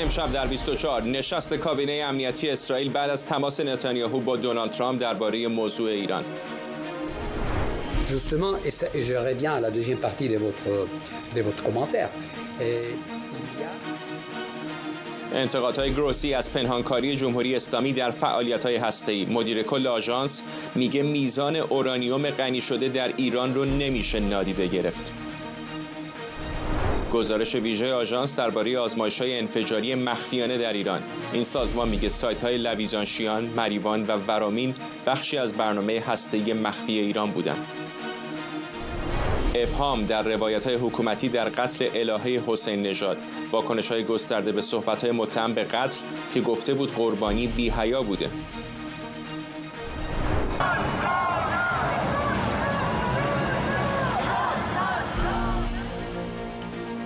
امشب در 24 نشست کابینه امنیتی اسرائیل بعد از تماس نتانیاهو با دونالد ترامپ درباره موضوع ایران. Justement, et je reviens à la deuxième partie de votre commentaire. انتقادهای گروسی از پنهانکاری جمهوری اسلامی در فعالیت‌های هسته‌ای. مدیر کل آژانس میگه میزان اورانیوم غنی شده در ایران رو نمیشه نادیده گرفت. گزارش ویژه آژانس درباره آزمایش‌های انفجاری مخفیانه در ایران. این سازمان میگه سایت‌های لویزانشیان، مریوان و ورامین بخشی از برنامه هسته‌ای مخفی ایران بودند. ابهام در روایت‌های حکومتی در قتل الهه حسین نژاد. واکنش‌های گسترده به صحبت‌های متهم به قتل که گفته بود قربانی بی‌حیا بوده.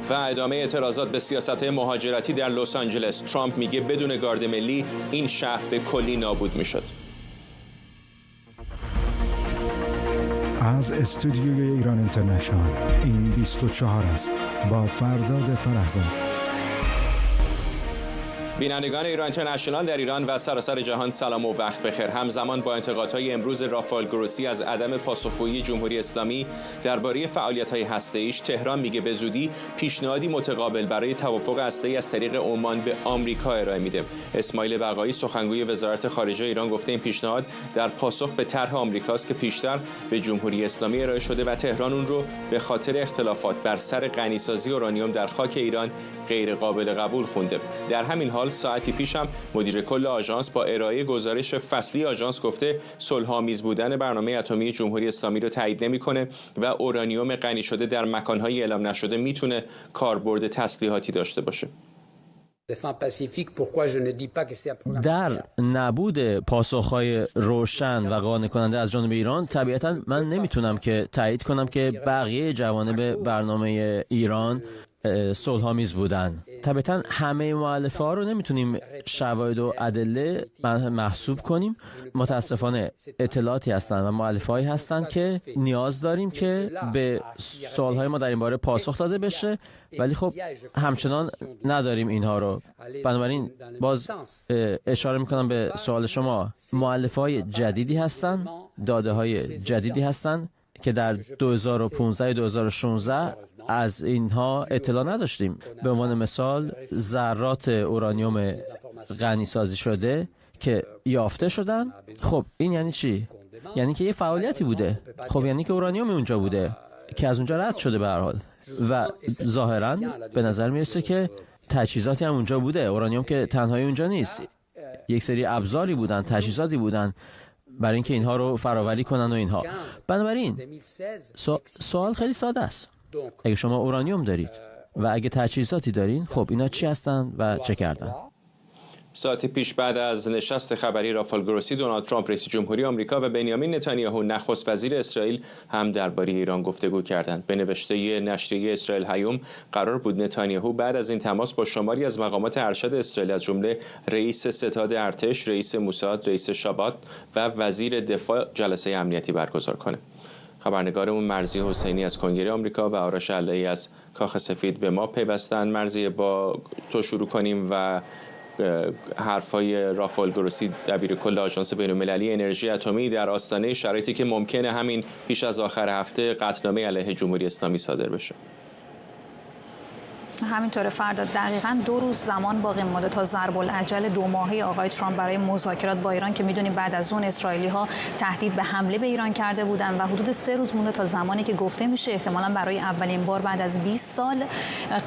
و ادامه اعتراضات به سیاست‌های مهاجرتی در لس آنجلس. ترامپ میگه بدون گارد ملی این شهر به کلی نابود میشد. از استودیوی ایران اینترنشنال این 24 است با فرداد فرهزاد. بینندگان ایران اینترنشنال در ایران و سراسر جهان سلام و وقت بخیر. همزمان با انتقادهای امروز رافائل گروسی از عدم پاسخگویی جمهوری اسلامی درباره فعالیت‌های هسته‌ایش، تهران میگه به زودی پیشنهادی متقابل برای توافق هسته‌ای از طریق عمان به آمریکا ارائه میده. اسماعیل بقایی سخنگوی وزارت خارجه ایران گفته این پیشنهاد در پاسخ به طرح آمریکاست که پیشتر به جمهوری اسلامی ارائه شده و تهران اون رو به خاطر اختلافات بر سر غنیسازی اورانیوم در خاک ایران غیر قابل قبول خونده. در همین حال ساعتی پیش هم مدیر کل آژانس با ارائه گزارش فصلی آژانس گفته صلح‌آمیز بودن برنامه اتمی جمهوری اسلامی رو تایید نمی‌کنه و اورانیوم غنی شده در مکان‌های اعلام نشده میتونه کاربرد تسلیحاتی داشته باشه. در نبود پاسخ‌های روشن و قانع کننده از جانب ایران، طبیعتاً من نمیتونم که تایید کنم که بقیه جوانب برنامه ایران صلح‌آمیز بودن. طبعاً همه مؤلفه‌ها رو نمیتونیم شواهد و ادله محسوب کنیم. متاسفانه اطلاعاتی هستند و مؤلفه‌هایی هستند که نیاز داریم که به سوال‌های ما در این باره پاسخ داده بشه، ولی خب همچنان نداریم اینها رو. بنابراین باز اشاره میکنم به سوال شما. مؤلفه‌های جدیدی هستند، داده‌های جدیدی هستند که در 2015 2016 از اینها اطلاع نداشتیم. به عنوان مثال ذرات اورانیوم غنی سازی شده که یافته شدن. خب این یعنی چی؟ یعنی که یه فعالیتی بوده. خب یعنی که اورانیوم اونجا بوده که از اونجا رد شده به هر حال و ظاهراً به نظر میرسه که تجهیزاتی هم اونجا بوده. اورانیوم که تنهایی اونجا نیست، یک سری ابزاری بودن، تجهیزاتی بودن برای اینکه اینها رو فراوری کنن و اینها. بنابراین سوال خیلی ساده است. اگه شما اورانیوم دارید و اگه تجهیزاتی دارین، خب اینا چی هستن و چه کردن؟ ساعتی پیش بعد از نشست خبری رافائل گروسی، دونالد ترامپ رئیس جمهوری آمریکا و بنیامین نتانیاهو نخست وزیر اسرائیل هم درباره ایران گفتگو کردند. به نوشته نشریه اسرائیل هیوم قرار بود نتانیاهو بعد از این تماس با شماری از مقامات ارشد اسرائیل از جمله رئیس ستاد ارتش، رئیس موساد، رئیس شاباک و وزیر دفاع جلسه امنیتی برگزار کنه. خبرنگارمون مرضی حسینی از کنگره آمریکا و آرش علایی از کاخ سفید به ما پیوستن. مرضی، با تو شروع کنیم و حرفای رافائل گروسی دبیر کل آژانس بین‌المللی انرژی اتمی در آستانه شرایطی که ممکنه همین پیش از آخر هفته قطعنامه علیه جمهوری اسلامی صادر بشه. همینطور فردا دقیقاً 2 روز زمان باقی مونده تا ضرب العجل 2 ماهه آقای ترامپ برای مذاکرات با ایران که میدونیم بعد از اون اسرائیلی‌ها تهدید به حمله به ایران کرده بودن و حدود 3 روز مونده تا زمانی که گفته میشه احتمالاً برای اولین بار بعد از 20 سال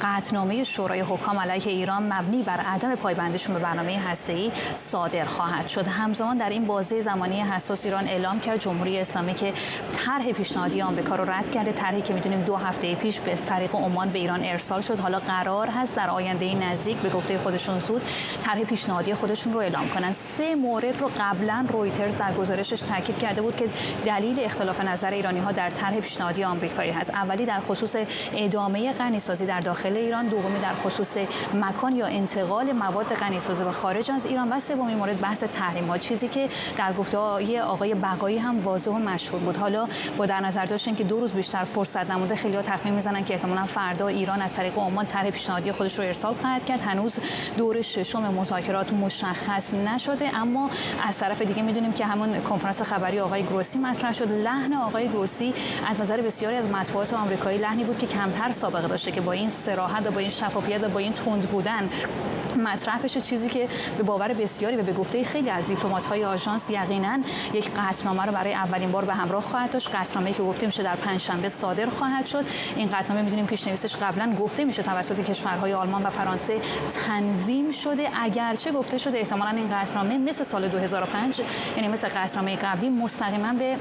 قطعنامه شورای حکام علیه ایران مبنی بر عدم پایبندیشون به برنامه هسته‌ای صادر خواهد شد. همزمان در این بازه زمانی حساس ایران اعلام کرد جمهوری اسلامی که طرح پیشنهادی آمریکا رو رد کرده، طرحی که میدونیم 2 هفته پیش به طریق عمان به ایران ارسال شد. حالا قرار هست در آینده نزدیک به گفته خودشون زود طرح پیشنهادی خودشون رو اعلام کنن. 3 مورد رو قبلا رویترز در گزارشش تاکید کرده بود که دلیل اختلاف نظر ایرانی‌ها در طرح پیشنهادی آمریکایی هست. اولی در خصوص ادامه غنیسازی در داخل ایران، دومی در خصوص مکان یا انتقال مواد غنیسازی به خارج از ایران و سومین مورد بحث تحریم‌ها، چیزی که در گفته‌های آقای بقایی هم واضح و مشهور بود. حالا با در نظر داشتن که 2 روز بیشتر فرصت نمونده، خیلی‌ها تخمین می‌زنن که احتمالاً فردا ایران از طریق عمان طرح پیشنهادی خودش رو ارسال خواهد کرد. هنوز دور ششم مذاکرات مشخص نشده، اما از طرف دیگه میدونیم که همون کنفرانس خبری آقای گروسی مطرح شد. لحن آقای گروسی از نظر بسیاری از مطبوعات آمریکایی لحنی بود که کمتر سابقه داشته که با این صراحت و با این شفافیت و با این تند بودن مطرح بشه، چیزی که به باور بسیاری و به گفته خیلی از دیپلمات‌های آژانس یقینا یک قطعنامه رو برای اولین بار به همراه خواهد داشت. قطعنامه‌ای که گفته میشه در پنجشنبه صادر خواهد شد. این قطعنامه میدونیم پیش‌نویسش قبلا گفته میشه توسط کشورهای آلمان و فرانسه تنظیم شده، اگرچه گفته شده احتمالاً این قطعنامه مثل سال 2005 یعنی مثل قطعنامه قبلی مستقیما به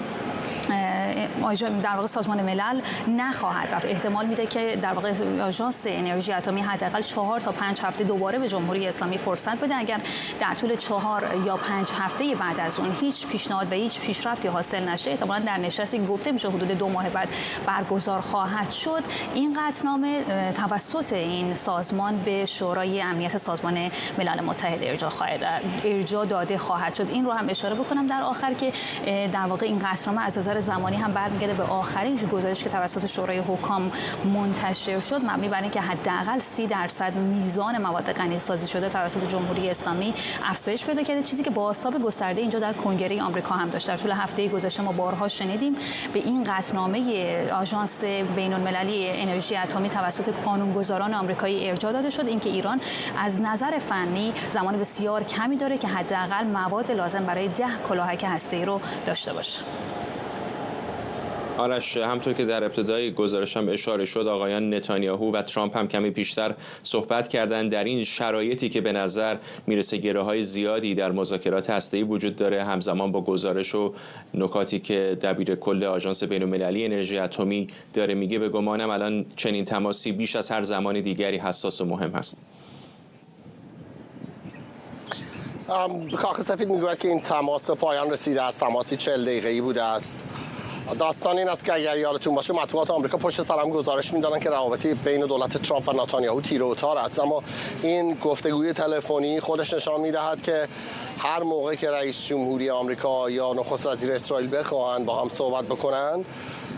در واقع سازمان ملل نخواهد رفت. احتمال میده که در واقع آژانس انرژی اتمی حداقل 4 تا 5 هفته دوباره به جمهوری اسلامی فرصت بده. اگر در طول 4 یا 5 هفته بعد از اون هیچ پیشنهاد و هیچ پیشرفتی حاصل نشه، احتمالاً در نشستی گفته میشه حدود 2 ماه بعد برگزار خواهد شد. این قطعنامه توسط این سازمان به شورای امنیت سازمان ملل متحد ارجاع داده خواهد شد. این رو هم اشاره بکنم در آخر که در واقع این قطعنامه از نظر زمانی هم برمیگرده به آخرین گزارش که توسط شورای حکام منتشر شد، مبنی بر اینکه حداقل 30% میزان مواد غنی‌سازی شده توسط جمهوری اسلامی افزایش پیدا کرده، چیزی که بازتاب گسترده اینجا در کنگره آمریکا هم داشت. در طول هفته گذشته ما بارها شنیدیم به این قطعنامه آژانس بین‌المللی انرژی اتمی توسط قانونگذاران آمریکایی ارجاع داده شد، اینکه ایران از نظر فنی زمان بسیار کمی داره که حداقل مواد لازم برای 10 کلاهک هسته‌ای رو داشته باشه. آرش، همطور که در ابتدای گزارشم اشاره شد، آقایان نتانیاهو و ترامپ هم کمی پیشتر صحبت کردند. در این شرایطی که به نظر میرسه گره‌های زیادی در مذاکرات هسته‌ای وجود داره، همزمان با گزارش و نکاتی که دبیر کل آژانس بین‌المللی انرژی اتمی داره میگه، به گمانم الان چنین تماسی بیش از هر زمان دیگری حساس و مهم هست. کاخ سفید میگوید که این تماس به پایان رسیده است. تماسی 40 دقیقه‌ای بوده است. داستان این است که اگر یادتون باشه مطبوعات آمریکا پشت سر هم گزارش میدادن که روابط بین دولت ترامپ و نتانیاهو تیر و تار است، اما این گفتگوی تلفنی خودش نشان میدهد که هر موقع که رئیس جمهوری آمریکا یا نخست وزیر اسرائیل بخواهند با هم صحبت بکنند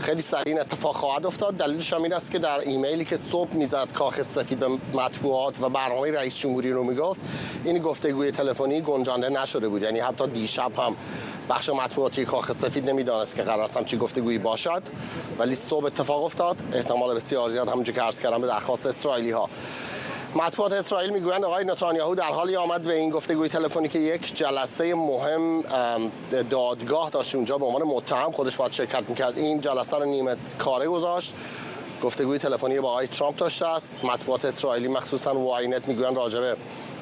خیلی سریع این اتفاق خواهد افتاد. دلیلش هم این است که در ایمیلی که صبح میزد کاخ سفید به مطبوعات و برنامه رئیس جمهوری رو میگفت، این گفتگوی تلفنی گنجانده نشده بود. یعنی حتی دیشب هم بخش مطبوعاتی کاخ سفید نمیدانست که قرار است همچین گفتگویی باشد، ولی صبح اتفاق افتاد. احتمال بسیار زیاد همونجوری که عرض کردم به درخواست اسرائیلی ها. مطبوعات اسرائیل میگویند آقای نتانیاهو در حالی آمد به این گفتگوی تلفنی که یک جلسه مهم دادگاه داشت اونجا به عنوان متهم خودش باید شرکت میکرد، این جلسه رو نیمه کاره گذاشت. گفتگوی تلفنی با آقای ترامپ داشته است. مطبوعات اسرائیلی مخصوصا واینت میگویند راجع به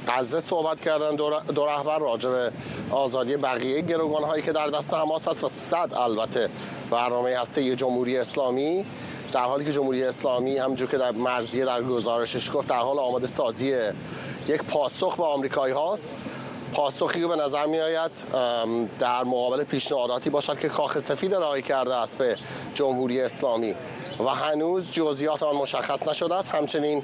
غزه صحبت کردن، دو رهبر راجع به آزادی بقیه گروگان‌هایی که در دست حماس است و 100 البته برنامه هسته جمهوری اسلامی، در حالی که جمهوری اسلامی همونجور که در مرضیه در گزارشش گفت در حال آماده سازی یک پاسخ به آمریکایی هاست. پاسخی که به نظر می آید در مقابل پیشنهاداتی باشد که کاخ سفید ارائه کرده است به جمهوری اسلامی و هنوز جزئیات آن مشخص نشده است. همچنین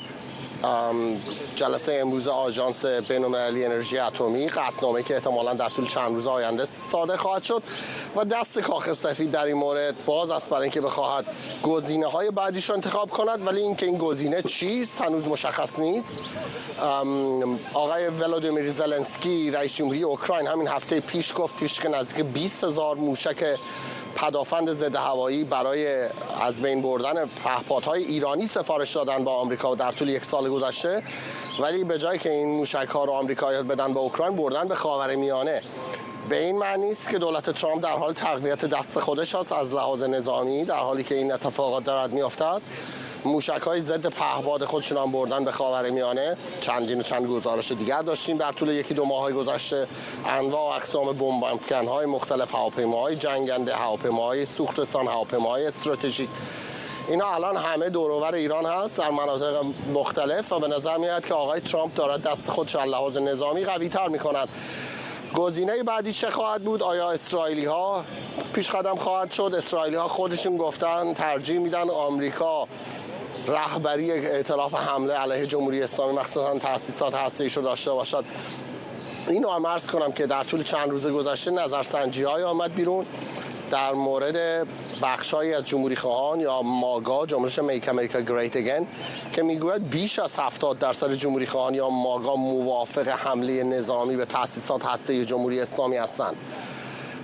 جلسه امروز آژانس بین‌المللی انرژی اتمی، قطعنامه‌ای که احتمالاً در طول چند روز آینده صادر خواهد شد و دست کاخ سفید در این مورد باز است برای اینکه بخواهد گزینه‌های بعدیش رو انتخاب کند، ولی اینکه این گزینه چیست هنوز مشخص نیست. آقای ولادیمیر زلنسکی رئیس جمهوری اوکراین همین هفته پیش گفتش که نزدیک 20,000 موشک پدافند ضد هوایی برای از بین بردن پهپادهای ایرانی سفارش دادن با آمریکا در طول یک سال گذشته، ولی به جای که این موشک‌ها رو آمریکایی‌ها بدن به اوکراین بردن به خاورمیانه. به این معنی است که دولت ترامپ در حال تقویت دست خودش است از لحاظ نظامی، در حالی که این اتفاقات دارد می‌افتد. موشک‌های ضد پهپاد خودشون هم بردن به خاورمیانه. چند گزارش دیگر داشتیم در طول یکی دو ماه گذشته. انواع و اقسام بمب افکن‌های مختلف، هواپیماهای جنگنده، هواپیماهای سوخترسان، هواپیماهای استراتژیک، اینا الان همه دور و بر ایران هست در مناطق مختلف و به نظر میاد که آقای ترامپ دارد دست خودش از لحاظ نظامی قوی‌تر می‌کند. گزینه بعدی چه خواهد بود؟ آیا اسرائیلی‌ها پیش قدم خواهد شد؟ اسرائیلی‌ها خودشون گفتن ترجیح میدن آمریکا رهبری ائتلاف حمله علیه جمهوری اسلامی مخصوصا تأسیسات هسته‌ایش رو داشته باشد. اینو هم عرض کنم که در طول چند روز گذشته نظرسنجی‌های آمد بیرون در مورد بخشایی از جمهوری خواهان یا ماگا، جمله‌ش میک امریکا گریت اگین، که میگوید بیش از 70% جمهوری خواهان یا ماگا موافق حمله نظامی به تأسیسات هسته جمهوری اسلامی هستند.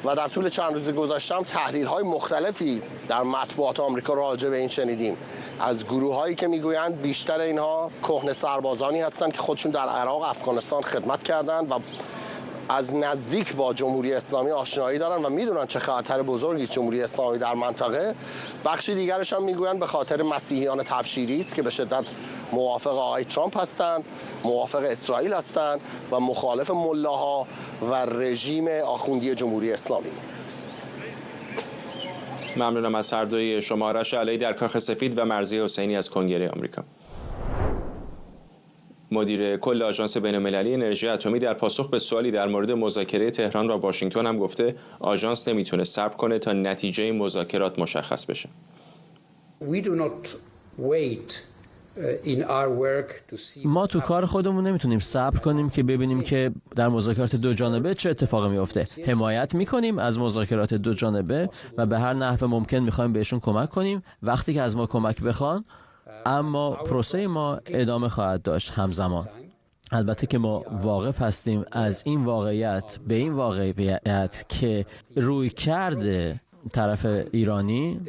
و در طول چند روز گذشته تحلیل‌های مختلفی در مطبوعات آمریکا راجع به این شنیدیم، از گروه‌هایی که میگویند بیشتر اینها کهنه سربازانی هستند که خودشون در عراق، افغانستان خدمت کردند و از نزدیک با جمهوری اسلامی آشنایی دارن و میدونن چه خطر بزرگی جمهوری اسلامی در منطقه. بخشی دیگرش هم میگویند به خاطر مسیحیان تبشیری است که به شدت موافق آقای ترامپ هستند، موافق اسرائیل هستند و مخالف ملاها و رژیم آخوندی جمهوری اسلامی. ممنونم از هر دوی شما. آرش علایی در کاخ سفید و مرضیه حسینی از کنگره آمریکا. مدیر کل آژانس بین‌المللی انرژی اتمی در پاسخ به سوالی در مورد مذاکره تهران و واشنگتن هم گفته آژانس نمیتونه صبر کنه تا نتیجه مذاکرات مشخص بشه. ما تو کار خودمون نمیتونیم صبر کنیم که ببینیم که در مذاکرات دو جانبه چه اتفاقی میفته. حمایت میکنیم از مذاکرات دو جانبه و به هر نحو ممکن میخوایم بهشون کمک کنیم وقتی که از ما کمک بخوان، اما پروسه ما ادامه خواهد داشت همزمان. البته که ما واقف هستیم از این واقعیت به این واقعیت که روی کرده طرف ایرانی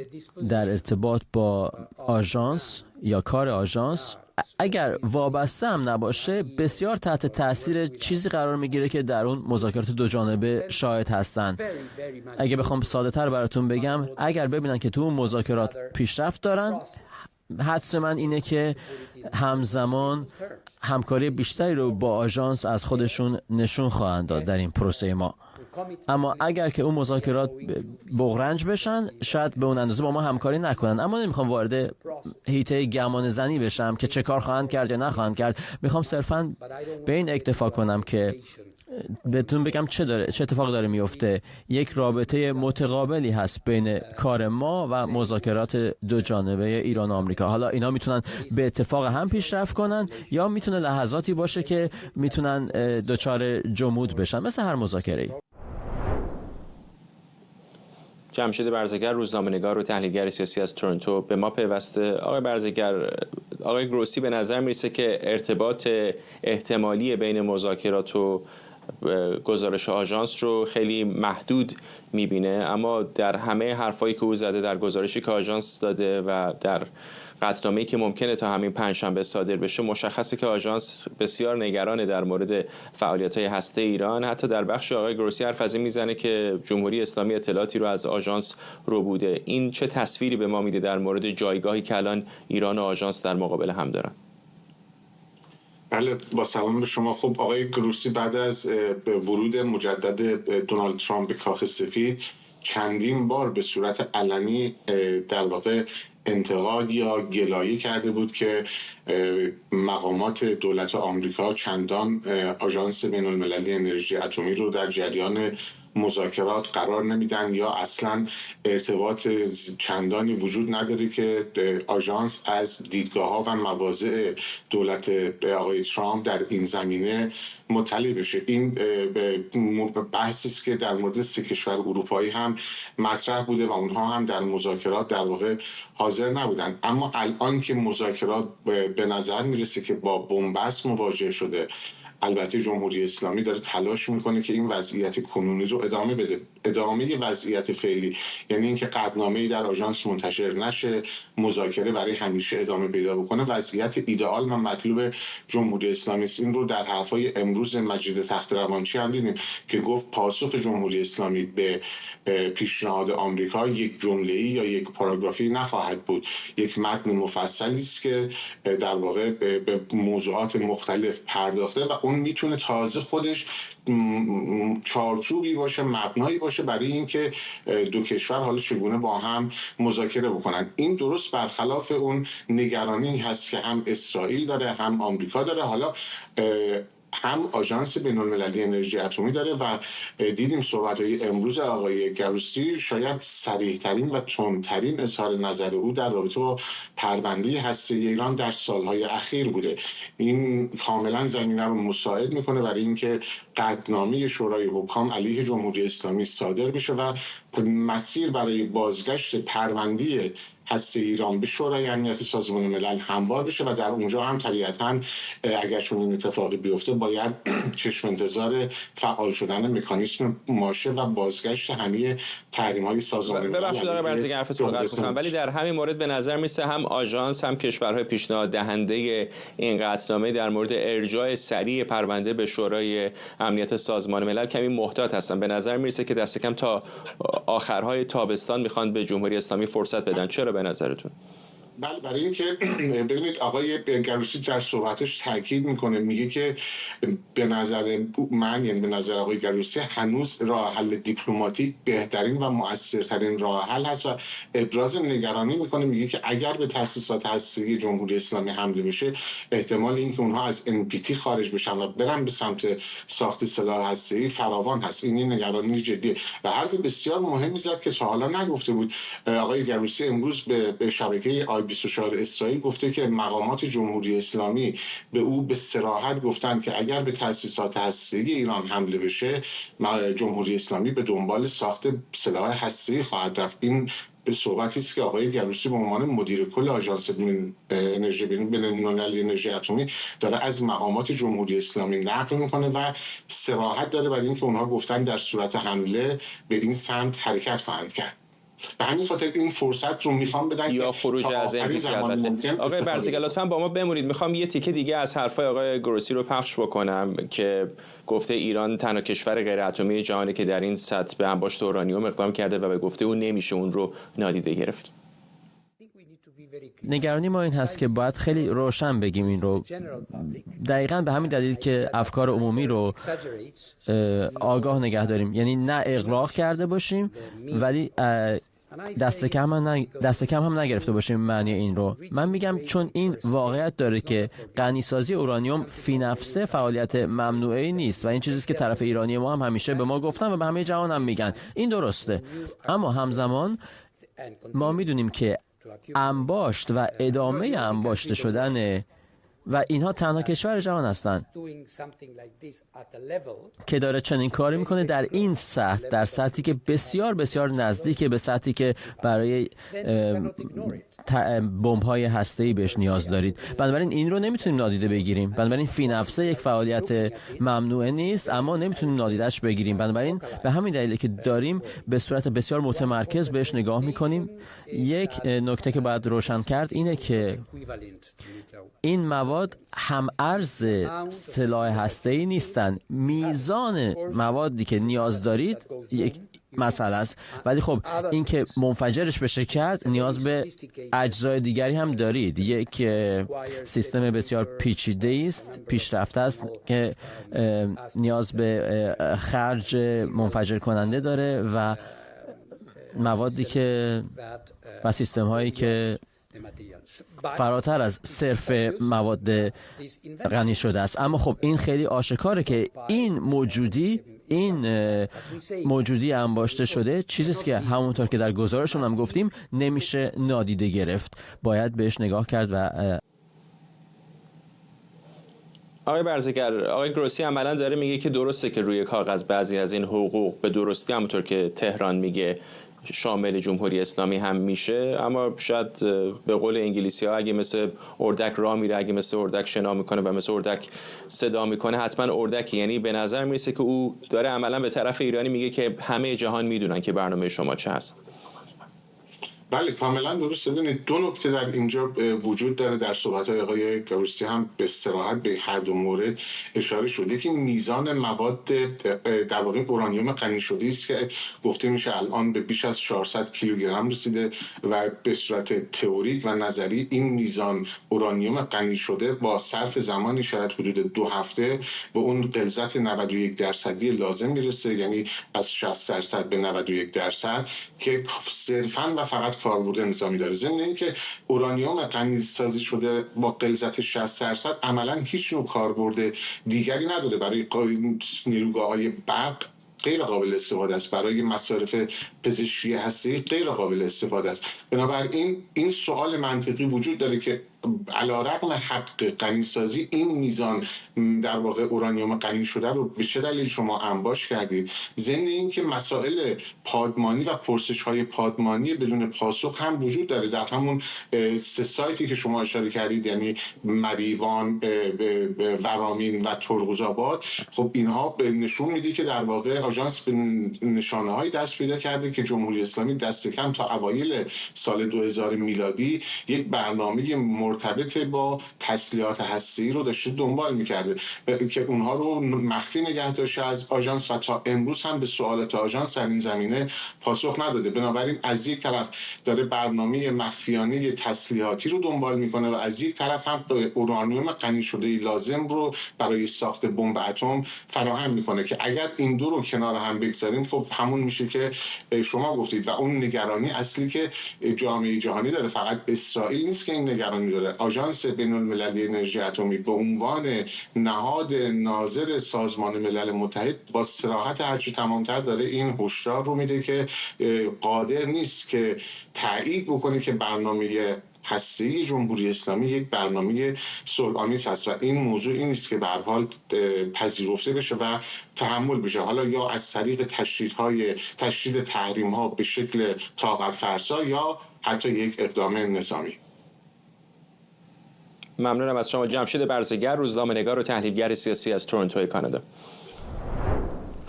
در ارتباط با آژانس یا کار آژانس اگر وابسته هم نباشه بسیار تحت تاثیر چیزی قرار میگیره که در اون مذاکرات دو جانبه شاهد هستن. اگه بخوام ساده تر براتون بگم، اگر ببینن که تو اون مذاکرات پیشرفت دارن، حدس من اینه که همزمان همکاری بیشتری رو با آژانس از خودشون نشون خواهند داد در این پروسه ما. اما اگر که اون مذاکرات بغرنج بشن شاید به اون اندازه با ما همکاری نکنن. اما نمیخوام وارد هیته گمان زنی بشم که چه کار خواهند کرد یا نخواهند کرد. میخوام صرفاً به این اکتفا کنم که بهتون بگم چه اتفاق داره میفته. یک رابطه متقابلی هست بین کار ما و مذاکرات دو جانبه ایران و آمریکا. حالا اینا میتونن به اتفاق هم پیشرفت کنن یا میتونه لحظاتی باشه که میتونن دچار جمود بشن، مثل هر مذاکره‌ای. جمشید برزگر، روزنامه‌نگار و تحلیلگر سیاسی از تورنتو به ما پیوسته. آقای برزگر، آقای گروسی به نظر میرسه که ارتباط احتمالی بین مذاکرات و گزارش آژانس رو خیلی محدود میبینه، اما در همه حرفایی که او زده، در گزارشی که آژانس داده و در قطعنامه‌ای که ممکنه تا همین پنجشنبه صادر بشه، مشخصه که آژانس بسیار نگرانه در مورد فعالیت‌های هسته ایران. حتی در بخش آقای گروسی حرف از این میزنه که جمهوری اسلامی اطلاعاتی رو از آژانس رو بوده. این چه تصویری به ما میده در مورد جایگاهی که الان ایران و آژانس در مقابل هم دارن؟ بله، با سلام به شما. خب آقای گروسی بعد از ورود مجدد دونالد ترامپ به کاخ سفید چندین بار به صورت علنی در واقع انتقاد یا گلایه کرده بود که مقامات دولت آمریکا چندان آژانس بین‌المللی انرژی اتمی رو در جریان مذاکرات قرار نمیدن یا اصلا ارتباط چندانی وجود نداره که آژانس از دیدگاه‌ها و مواضع دولت آقای ترامپ در این زمینه مطلع بشه. این بحثی است که در مورد 3 کشور اروپایی هم مطرح بوده و اونها هم در مذاکرات در واقع حاضر نبودن. اما الان که مذاکرات به نظر میرسه که با بنبست مواجه شده، البته جمهوری اسلامی داره تلاش میکنه که این وضعیت کنونی رو ادامه بده. ادامه وضعیت فعلی یعنی اینکه قطعنامه‌ای در آژانس منتشر نشه، مذاکره برای همیشه ادامه پیدا بکنه، وضعیت ایدئال و مطلوب جمهوری اسلامی است. این رو در حرفای امروز مجید تخت‌روانچی هم دیدیم که گفت پاسخ جمهوری اسلامی به پیشنهاد آمریکا یک جمله‌ای یا یک پاراگرافی نخواهد بود، یک متن مفصلی است که در واقع به موضوعات مختلف پرداخته و اون میتونه تازه خودش چارچوبی باشه، مبنایی باشه برای اینکه دو کشور حالا چگونه با هم مذاکره بکنن. این درست برخلاف اون نگرانی هست که هم اسرائیل داره هم آمریکا داره. حالا هم آژانس بین‌المللی انرژی اتمی داره و دیدیم صحبت‌های امروز آقای گروسی شاید صریح‌ترین و تندترین اظهار نظر او در رابطه با پرونده هسته‌ای ایران در سالهای اخیر بوده. این کاملا زمینه رو مساعد میکنه برای اینکه قطعنامه شورای حکام علیه جمهوری اسلامی صادر بشه و مسیر برای بازگشت پرونده هسته ایران به شورای امنیت سازمان ملل هموار بشه و در اونجا هم طبیعتاً اگر چون این اتفاقی بیفته باید چشم انتظار فعال شدن مکانیسم ماشه و بازگشت همه تحریم‌های سازمان ملل. ببخشید آقای برزگر حرفتون رو قطع کنم، ولی در همین مورد به نظر میسه هم آژانس هم کشورهای پیشنهاد دهنده این قطعنامه در مورد ارجاع سریع پرونده به شورای امنیت سازمان ملل کمی محتاط هستن. به نظر میرسه که دست کم تا آخرهای تابستان میخوان به جمهوری اسلامی فرصت بدن. چرا به نظرتون؟ بله، برای اینکه ببینید آقای گروسی در صحبتش تاکید میکنه، میگه که به نظر من، یعنی به نظر آقای گروسی، هنوز راه حل دیپلماتیک بهترین و مؤثرترین راه حل هست و ابراز نگرانی میکنه. میگه که اگر به تأسیسات هسته‌ای جمهوری اسلامی حمله بشه، احتمال اینکه اونها از NPT خارج بشن و برن به سمت ساخت سلاح هسته‌ای فراوان هست. این نگرانی جدی و حرف بسیار مهمی زد که تا حالا نگفته بود. آقای گروسی امروز به شبکه 24 اسرائیل گفته که مقامات جمهوری اسلامی به او به صراحت گفتند که اگر به تأسیسات هسته‌ای ایران حمله بشه، جمهوری اسلامی به دنبال ساخت سلاح هسته‌ای خواهد رفت. این به صحبتی است که آقای گروسی به عنوان مدیر کل آژانس انرژی بین‌المللی انرژی اتمی داره از مقامات جمهوری اسلامی نقل میکنه و صراحت داره برای اینکه اونها گفتن در صورت حمله به این سمت حرکت خواهند کرد. به همین خاطر این فرصت رو میخوام بدن یا خروج از NPT. آقای برزگر لطفاً با ما بمونید، میخوام یه تیکه دیگه از حرفای آقای گروسی رو پخش بکنم که گفته ایران تنها کشور غیر اتمی جهانی که در این سطح به انباشت اورانیوم اقدام کرده و به گفته اون نمیشه اون رو نادیده گرفت. نگرانی ما این هست که باید خیلی روشن بگیم این رو، دقیقاً به همین دلیل که افکار عمومی رو آگاه نگه داریم، یعنی نه اغراق کرده باشیم ولی دست کم هم نگرفته باشیم معنی این رو. من میگم چون این واقعیت داره که غنیسازی اورانیوم فی نفسه فعالیت ممنوعه نیست و این چیزیست که طرف ایرانی ما هم همیشه به ما گفتن و به همه جهان هم میگن. این درسته، اما همزمان ما میدونیم که انباشت و ادامه انباشته شدن و اینها تنها کشور جهان هستند که داره چنین کاری میکنه در این سطح، در سطحی که بسیار بسیار نزدیک به سطحی که برای بمب‌های هسته‌ای بهش نیاز دارید. بنابراین این رو نمیتونیم نادیده بگیریم. بنابراین فی نفسه یک فعالیت ممنوعه نیست، اما نمیتونیم نادیدهش بگیریم. بنابراین به همین دلیل که داریم به صورت بسیار متمرکز بهش نگاه میکنیم. یک نکته که باید روشن کرد اینه که این مواد هم ارز سلاح هسته‌ای نیستن. میزان موادی که نیاز دارید یک مسئله است، ولی خب این که منفجرش بشه کرد نیاز به اجزای دیگری هم دارید. یک سیستم بسیار پیچیده است، پیشرفته است که نیاز به خرج منفجر کننده داره و موادی که و سیستم هایی که فراتر از صرف مواد غنی شده است. اما خب این خیلی آشکاره که این موجودی انباشته شده چیزیست که همونطور که در گزارشون هم گفتیم نمیشه نادیده گرفت، باید بهش نگاه کرد. و آقای برزگر، آقای گروسی عملا داره میگه که درسته که روی کاغذ بعضی از این حقوق به درستی همونطور که تهران میگه شامل جمهوری اسلامی هم میشه، اما شاید به قول انگلیسی‌ها اگه مثل اردک راه میره، اگه مثل اردک شنا میکنه و مثل اردک صدا میکنه حتما اردکی. یعنی به نظر میرسه که او داره عملا به طرف ایرانی میگه که همه جهان میدونن که برنامه شما چه هست. بله کاملا درسته. ببینید دو نکته در اینجا وجود داره. در صحبت‌های آقای گروسی هم به صراحت به هر دو مورد اشاره شده که میزان مواد در واقع اورانیوم غنی شده است که گفته میشه الان به بیش از 400 کیلوگرم رسیده و به صورت تئوریک و نظری این میزان اورانیوم غنی شده با صرف زمانی شاید حدود 2 هفته به اون غلظت 91% لازم میرسه، یعنی از 60% به 91% که صرفاً و فقط کاربرد نظامی داره. ضمن اینکه اورانیوم غنی‌سازی شده با غلظت 60% عملاً هیچ نوع کاربرد دیگری نداره. برای نیروگاه‌های برق غیر قابل استفاده است، برای مصارف پزشکی هسته‌ای غیر قابل استفاده است. بنابراین این سوال منطقی وجود داره که علیرغم حق غنی‌سازی این میزان در واقع اورانیوم غنی شده رو به چه دلیل شما انباش کردید؟ ضمن اینکه مسائل پادمانی و پرسش‌های پادمانی بدون پاسخ هم وجود داره در همون 3 سایتی که شما اشاره کردید، یعنی مریوان، ورامین و ترغوزآباد. خب اینها نشون میده که در واقع آژانس به نشانه‌های دست پیدا کرده که جمهوری اسلامی دست کم تا اوایل سال 2000 میلادی یک برنامه مرتبط با تسلیحات هسته‌ای رو داشته دنبال می‌کرده که اونها رو مخفی نگه داشته از آژانس و تا امروز هم به سوالات آژانس در این زمینه پاسخ نداده. بنابراین از یک طرف داره برنامه مخفیانه تسلیحاتی رو دنبال میکنه و از یک طرف هم اورانیوم غنی شده لازم رو برای ساخت بمب اتم فراهم میکنه که اگر این دو رو کنار هم بگذاریم خب همون میشه که شما گفتید و اون نگرانی اصلی که جامعه جهانی داره. فقط اسرائیل نیست که این نگرانی داره. آژانس بین‌المللی انرژی اتمی به عنوان نهاد ناظر سازمان ملل متحد با صراحت هرچی تمامتر داره این هشدار رو میده که قادر نیست که تایید بکنه که برنامه هسته‌ای جمهوری اسلامی یک برنامه صلح‌آمیز هست و این موضوع این است که به هر حال پذیرفته بشه و تحمل بشه، حالا یا از طریق تشدید تحریم‌ها به شکل طاقت فرسا یا حتی یک اقدام نظامی. ممنونم از شما جمشید برزگر، روزنامه‌نگار و تحلیلگر سیاسی از تورنتو کانادا.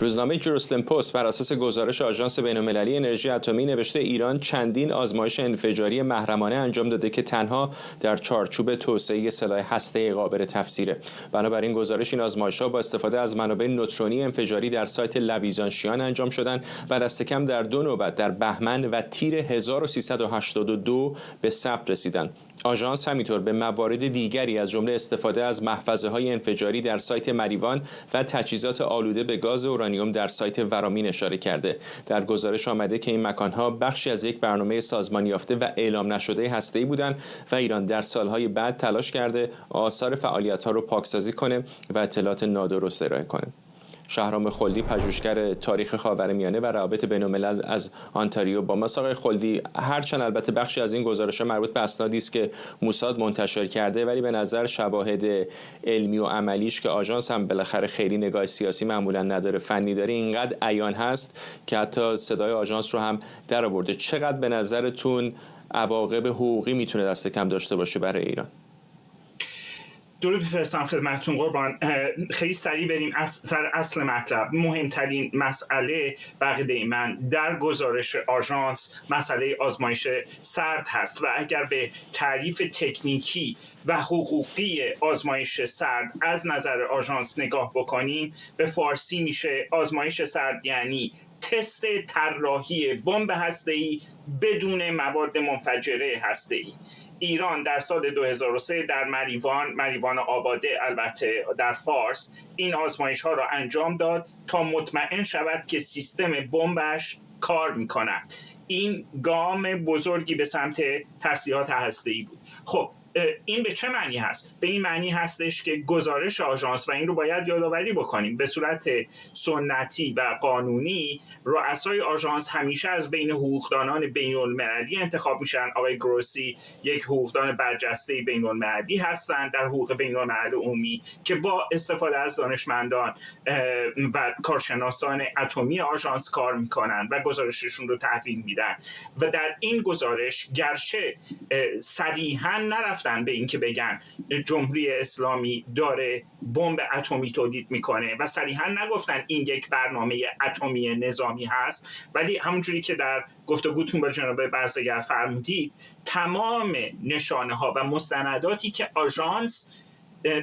روزنامه جروسلم پست بر اساس گزارش آژانس بین‌المللی انرژی اتمی نوشته ایران چندین آزمایش انفجاری محرمانه انجام داده که تنها در چارچوب توسعه سلاح هسته‌ای قابل تفسیره. بنابراین گزارش این آزمایش‌ها با استفاده از منابع نوترونی انفجاری در سایت لویزانشیان انجام شدند و دست کم در 2 نوبت در بهمن و تیر 1382 به ثبت رسیدند. آژانس همینطور به موارد دیگری از جمله استفاده از محفظه‌های انفجاری در سایت مریوان و تجهیزات آلوده به گاز اورانیوم در سایت ورامین اشاره کرده. در گزارش آمده که این مکان‌ها بخشی از یک برنامه سازمان یافته و اعلام نشده هسته‌ای بودند و ایران در سالهای بعد تلاش کرده آثار فعالیت‌ها رو پاکسازی کنه و اطلاعات نادرست ارائه کنه. شهرام خلدی، پژوهشگر تاریخ خاورمیانه و روابط بین‌الملل از آنتاریو با ما. آقای خلدی، هرچند البته بخشی از این گزارش‌ها مربوط به اسنادی است که موساد منتشر کرده، ولی به نظر شواهد علمی و عملیش که آژانس هم بالاخره خیلی نگاه سیاسی معمولا نداره، فنی داره، اینقدر عیان هست که حتی صدای آژانس رو هم درآورده. چقدر به نظرتون عواقب حقوقی میتونه دست کم داشته باشه برای ایران؟ درود بفرستم خدمتتون قربان. خیلی سریع بریم سر اصل مطلب. مهمترین مسئله بقیده من در گزارش آژانس مسئله آزمایش سرد هست و اگر به تعریف تکنیکی و حقوقی آزمایش سرد از نظر آژانس نگاه بکنیم، به فارسی میشه آزمایش سرد یعنی تست طراحی بمب هسته‌ای بدون مواد منفجره هسته‌ای. ایران در سال 2003 در مریوان آباده، البته در فارس، این آزمایش ها را انجام داد تا مطمئن شود که سیستم بمبش کار می‌کند. این گام بزرگی به سمت تسلیحات هسته‌ای بود. خب این به چه معنی هست؟ به این معنی هستش که گزارش آژانس، و این رو باید یادآوری بکنیم، به صورت سنتی و قانونی رؤسای آژانس همیشه از بین حقوقدانان بین‌المللی انتخاب میشن. آقای گروسی یک حقوقدان برجسته بین‌المللی هستند در حقوق بین‌الملل عمومی که با استفاده از دانشمندان و کارشناسان اتمی آژانس کار میکنن و گزارششون رو تحویل میدن. و در این گزارش گرچه صریحاً نرفتن به این که بگن جمهوری اسلامی داره بمب اتمی تولید میکنه و صریحاً نگفتن این یک برنامه اتمی نظامی هست، ولی همونجوری که در گفتگوتون با جناب برزگر فرمودید، تمام نشانه ها و مستنداتی که آژانس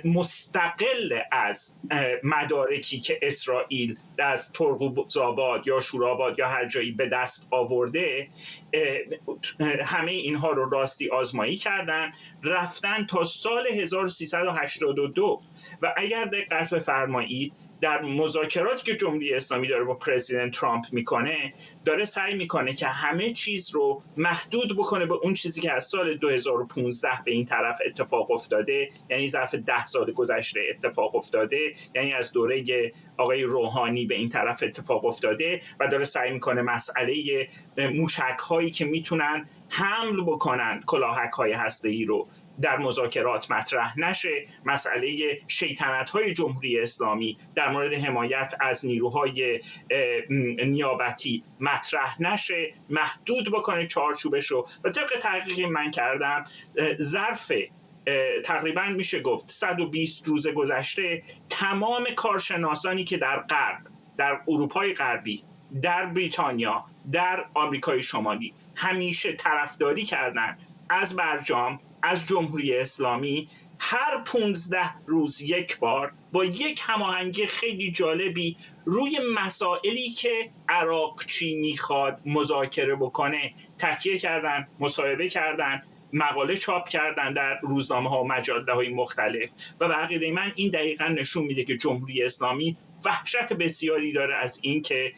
مستقل از مدارکی که اسرائیل از ترغوزآباد یا شورآباد یا هر جایی به دست آورده، همه اینها رو راستی آزمایی کردن. رفتن تا سال 1382 و اگر دقت بفرمایید در مذاکراتی که جمهوری اسلامی داره با پرزیدنت ترامپ میکنه، داره سعی میکنه که همه چیز رو محدود بکنه به اون چیزی که از سال 2015 به این طرف اتفاق افتاده، یعنی ظرف 10 سال گذشته اتفاق افتاده، یعنی از دوره آقای روحانی به این طرف اتفاق افتاده و داره سعی میکنه مسئله موشک هایی که میتونن حمل بکنن کلاهک های هسته‌ای رو در مذاکرات مطرح نشه، مسئله شیطنت‌های جمهوری اسلامی در مورد حمایت از نیروهای نیابتی مطرح نشه، محدود بکنه چارچوبش رو. و طبق تحقیقی من کردم ظرف تقریبا میشه گفت 120 روز گذشته تمام کارشناسانی که در غرب، در اروپای غربی، در بریتانیا، در آمریکای شمالی همیشه طرفداری کردن از برجام، از جمهوری اسلامی، هر 15 روز یک بار با یک هماهنگی خیلی جالبی روی مسائلی که عراق چی میخواد مذاکره بکنه تکیه کردن، مصاحبه کردن، مقاله چاپ کردن در روزنامه‌ها و مجله‌های مختلف. و به عقیده من این دقیقاً نشون میده که جمهوری اسلامی وحشت بسیاری داره از این که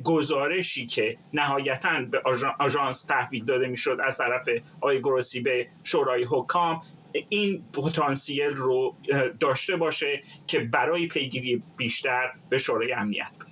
گزارشی که نهایتاً به آژانس تحویل داده میشد از طرف آقای گروسی به شورای حکام این پتانسیل رو داشته باشه که برای پیگیری بیشتر به شورای امنیت بره.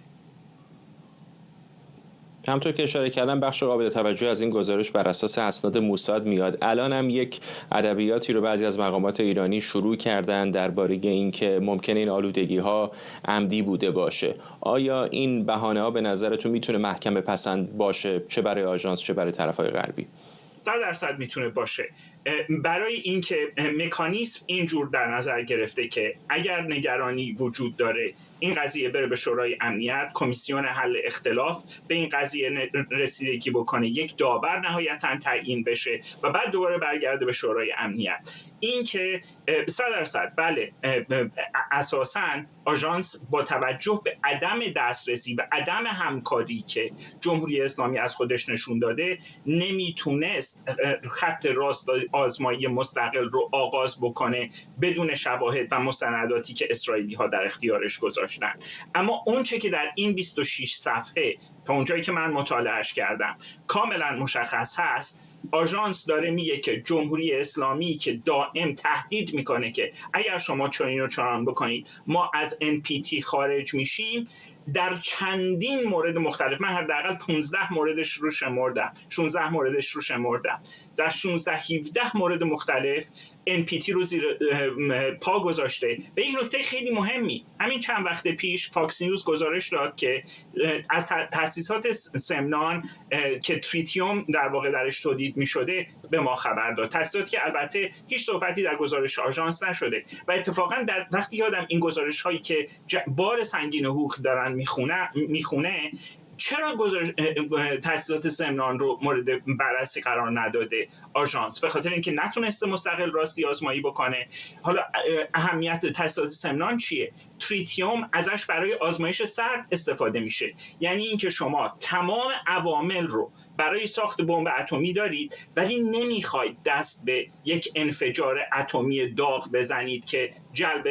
همونطور که اشاره کردم بخش قابل توجه از این گزارش بر اساس اسناد موساد میاد. الان هم یک ادبیاتی رو بعضی از مقامات ایرانی شروع کردن درباره اینکه ممکنه این آلودگی‌ها عمدی بوده باشه. آیا این بهانه‌ها به نظرتون میتونه محکم بپسند باشه، چه برای آژانس چه برای طرف‌های غربی؟ 100% میتونه باشه. برای اینکه مکانیزم اینجور در نظر گرفته که اگر نگرانی وجود داره این قضیه بره به شورای امنیت، کمیسیون حل اختلاف به این قضیه رسیدگی بکنه، یک داور نهایتاً تعیین بشه و بعد دوباره برگرده به شورای امنیت. این که 100% بله، اساساً آژانس با توجه به عدم دسترسی و عدم همکاری که جمهوری اسلامی از خودش نشون داده نمیتونست خط راست آزمایی مستقل رو آغاز بکنه بدون شواهد و مستنداتی که اسرائیلی ها در اختیارش گذاشتن. اما اون چه که در این 26 صفحه تا اونجایی که من مطالعهش کردم کاملا مشخص هست، آژانس داره میگه که جمهوری اسلامی که دائم تهدید میکنه که اگر شما چنین و چنان بکنید ما از NPT خارج میشیم، در چندین مورد مختلف، من حداقل 15 موردش رو شمردم، 16 موردش رو شمردم، در 16-17 مورد مختلف NPT رو زیر پا گذاشته. و یک نکته خیلی مهمی، همین چند وقت پیش فاکس نیوز گزارش داد که از تأسیسات سمنان که تریتیوم در واقع درش تولید می شده به ما خبر داد، تأسیساتی که البته هیچ صحبتی در گزارش آژانس نشده. و اتفاقا در وقتی یادم این گزارش هایی که بار سنگین حقوق دارن میخونه چرا تأسیسات سمنان رو مورد بررسی قرار نداده آژانس؟ به خاطر اینکه نتونسته مستقل راستی آزمایی بکنه. حالا اهمیت تأسیسات سمنان چیه؟ تریتیوم ازش برای آزمایش سرد استفاده میشه، یعنی اینکه شما تمام عوامل رو برای ساخت بمب اتمی دارید ولی نمیخواید دست به یک انفجار اتمی داغ بزنید که جلب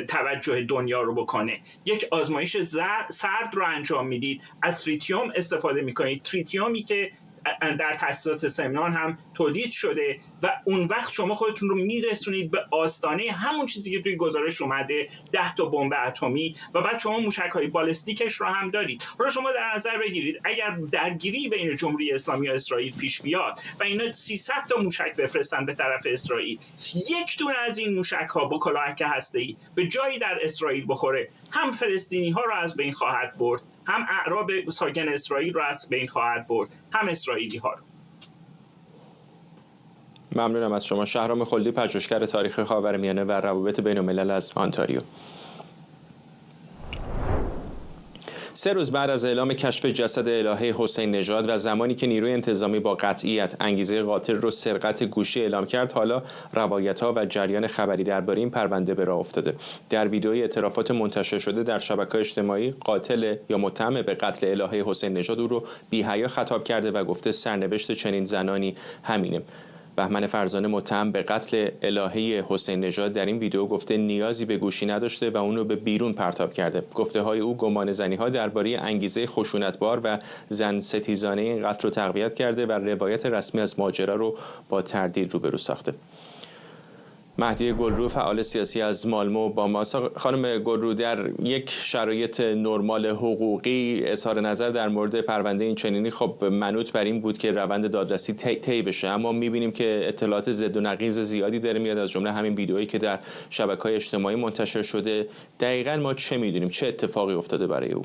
توجه دنیا رو بکنه. یک آزمایش سرد رو انجام میدید، از تریتیوم استفاده میکنید، تریتیومی که در تأسیسات سمنان هم تولید شده و اون وقت شما خودتون رو میرسونید به آستانه همون چیزی که توی گزارش اومده، 10 تا بمب اتمی، و بعد شما موشک‌های بالستیکش رو هم دارید. حالا شما در نظر بگیرید اگر درگیری بین جمهوری اسلامی و اسرائیل پیش بیاد و اینا 300 تا موشک بفرستن به طرف اسرائیل، یک دونه از این موشک‌ها با کلاهک هسته‌ای به جایی در اسرائیل بخوره، هم فلسطینی‌ها رو از بین خواهد برد، هم اعراب ساکن اسرائیل رو از بین خواهد برد، هم اسرائیلی ها رو. ممنونم از شما. شهرام خلدی، پژوهشگر تاریخ خاورمیانه و روابط بین الملل از آنتاریو. 3 روز بعد از اعلام کشف جسد الهه حسین نژاد و زمانی که نیروی انتظامی با قطعیت انگیزه قاتل رو سرقت گوشی اعلام کرد، حالا روایت‌ها و جریان خبری درباره این پرونده به راه افتاده. در ویدئوی اعترافات منتشر شده در شبکه‌های اجتماعی، قاتل یا متهم به قتل الهه حسین نژاد او رو بی‌حیا خطاب کرده و گفته سرنوشت چنین زنانی همینه. بهمن فرزانه متهم به قتل الهه حسین نژاد در این ویدیو گفته نیازی به گوشی نداشته و اون رو به بیرون پرتاب کرده. گفته‌های او گمانه‌زنی‌ها درباره انگیزه خشونتبار و زن ستیزانه این قتل رو تقویت کرده و روایت رسمی از ماجرا رو با تردید روبرو ساخته. مهدی گلرو فعال سیاسی از مالمو با ما. خانم گلرو، در یک شرایط نرمال حقوقی اظهار نظر در مورد پرونده این چنینی خب منوط بر این بود که روند دادرسی طی بشه، اما می‌بینیم که اطلاعات ضد و نقیض زیادی داره میاد، از جمله همین ویدئویی که در شبکه‌های اجتماعی منتشر شده. دقیقاً ما چه می‌دونیم؟ چه اتفاقی افتاده برای او؟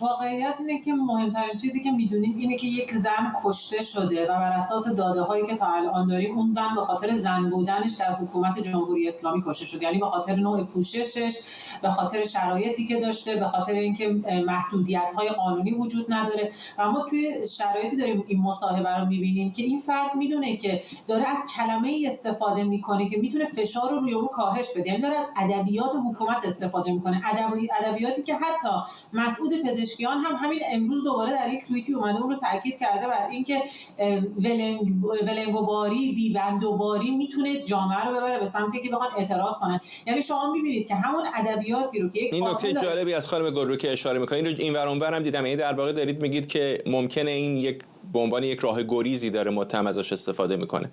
واقعیت اینه که مهمترین چیزی که میدونیم اینه که یک زن کشته شده و بر اساس داده‌هایی که تا الان داریم اون زن به خاطر زن بودنش در حکومت جمهوری اسلامی کشته شده، یعنی به خاطر نوع پوششش، به خاطر شرایطی که داشته، به خاطر اینکه محدودیت‌های قانونی وجود نداره. و ما توی شرایطی داریم این مصاحبه رو می‌بینیم که این فرد میدونه که داره از کلمه‌ای استفاده می‌کنه که میتونه فشار رو روی اون کاهش بده، یعنی داره از ادبیات حکومت استفاده می‌کنه، ادبیاتی که حتی مسعود پزشکیان هم همین امروز دوباره در یک توییتی اومده اون رو تاکید کرده بر اینکه ولنگ و باری، بی‌بند و باری میتونه جامعه رو ببره به سمتی که بخوان اعتراض کنن. یعنی شما می‌بینید که همون ادبیاتی رو که یک این نکته جالبی از خانم گلرو که اشاره می‌کنید، اینو اینور اونور هم دیدم، یعنی در واقع دارید میگید که ممکنه این یک به عنوان یک راه گریزی داره متهم ازش استفاده میکنه.